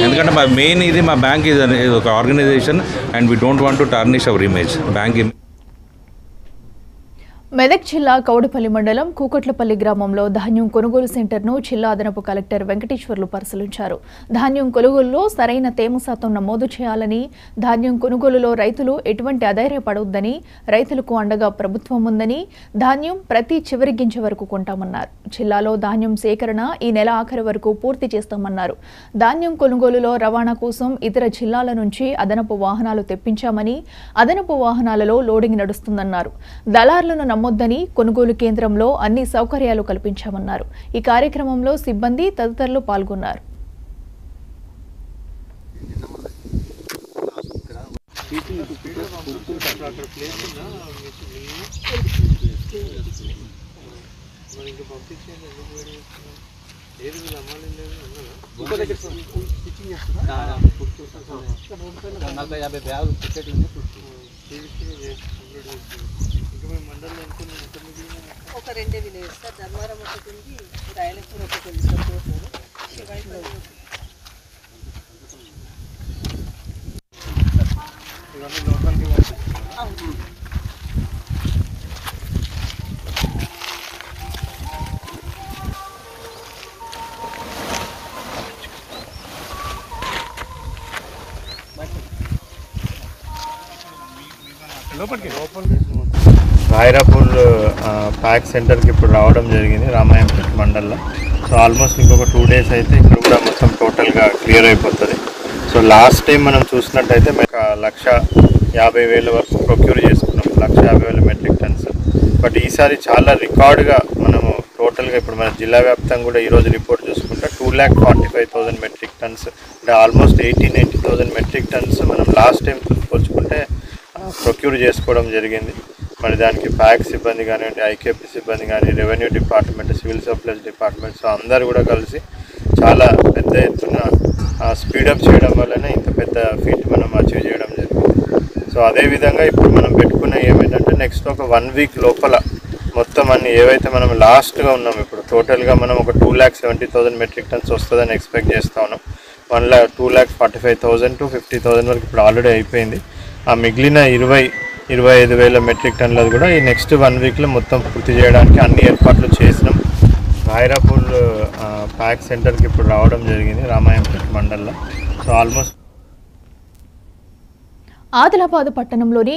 ఎందుకంటే మా మెయిన్ ఇది మా బ్యాంక్ ఇది ఒక organisation and we don't want to tarnish our image bank. Medak జిల్లా కౌడపల్లి మండలం కూకట్లపల్లి గ్రామంలో ధాన్యం కొనుగోలు సెంటర్ను జిల్లా అదనపు కలెక్టర్ వెంకటేశ్వర్లు పరిశీలించారు. ధాన్యం కొనుగోలులో సరైన తేమ శాతం నమోదు చేయాలని, ధాన్యం కొనుగోలులో రైతులు ఎటువంటి అధైర్యపడొద్దని, రైతులకు అండగా ప్రభుత్వం ఉందని, ధాన్యం ప్రతి చివరి గింజ వరకు కొంటామన్నారు. జిల్లాలో ధాన్యం సేకరణ ఈ నెల ఆఖరి వరకు పూర్తి చేస్తామన్నారు. ధాన్యం కొనుగోలులో రవాణా కోసం ఇతర జిల్లాల నుంచి అదనపు వాహనాలు తెప్పించామని, అదనపు వాహనాలలో లోడింగ్ నడుస్తుందన్నారు. దళార్లను నమ్మొద్దని, కొనుగోలు కేంద్రంలో అన్ని సౌకర్యాలు కల్పించామన్నారు. ఈ కార్యక్రమంలో సిబ్బంది తదితరులు పాల్గొన్నారు. ఒక రెండే విలేజ్ సార్, ధర్మారం ఒకటి ఉంది, రాయలపూర్ ఒకటి ఉంది సార్. రాయరాపూర్ ప్యాక్ సెంటర్కి ఇప్పుడు రావడం జరిగింది రామాయంపేట మండల్లో. సో ఆల్మోస్ట్ ఇంకొక 2 days అయితే ఇక్కడ కూడా మొత్తం టోటల్గా క్లియర్ అయిపోతుంది. సో లాస్ట్ టైం మనం చూసినట్టయితే మేము 1,50,000 వరకు ప్రొక్యూర్ చేసుకున్నాం, 1,50,000 మెట్రిక్ టన్స్. బట్ ఈసారి చాలా రికార్డుగా మనము టోటల్గా ఇప్పుడు మన జిల్లా వ్యాప్తంగా కూడా ఈరోజు రిపోర్ట్ చూసుకుంటే 2,45,000 మెట్రిక్ టన్స్, అంటే ఆల్మోస్ట్ 80,000 మెట్రిక్ టన్స్ మనం లాస్ట్ టైం పోల్చుకుంటే ప్రొక్యూర్ చేసుకోవడం జరిగింది. మరి దానికి ప్యాక్ సిబ్బంది కానివ్వండి, ఐకేపీ సిబ్బంది కానీ, revenue department, civil supplies department, so అందరూ కూడా కలిసి చాలా పెద్ద ఎత్తున స్పీడప్ చేయడం వల్లనే ఇంత పెద్ద ఫీట్ మనం అచీవ్ చేయడం జరిగింది. సో అదేవిధంగా ఇప్పుడు మనం పెట్టుకున్న ఏమైందంటే నెక్స్ట్ ఒక 1 week లోపల మొత్తం అన్ని ఏవైతే మనం లాస్ట్గా ఉన్నాం ఇప్పుడు టోటల్గా మనం ఒక 2,70,000 మెట్రిక్ టన్స్ వస్తుందని ఎక్స్పెక్ట్ చేస్తూ ఉన్నాం. 1,45,000 to 50,000 వరకు ఇప్పుడు ఆల్రెడీ అయిపోయింది. ఆ మిగిలిన 20,000-25,000 మెట్రిక్ టన్నులు కూడా ఈ నెక్స్ట్ 1 weekలో మొత్తం పూర్తి చేయడానికి అన్ని ఏర్పాట్లు చేసినాం. రాయరాపూర్ ప్యాక్ సెంటర్కి ఇప్పుడు రావడం జరిగింది రామాయంపేట మండల్లో. సో ఆల్మోస్ట్ ఆదిలాబాద్ పట్టణంలోని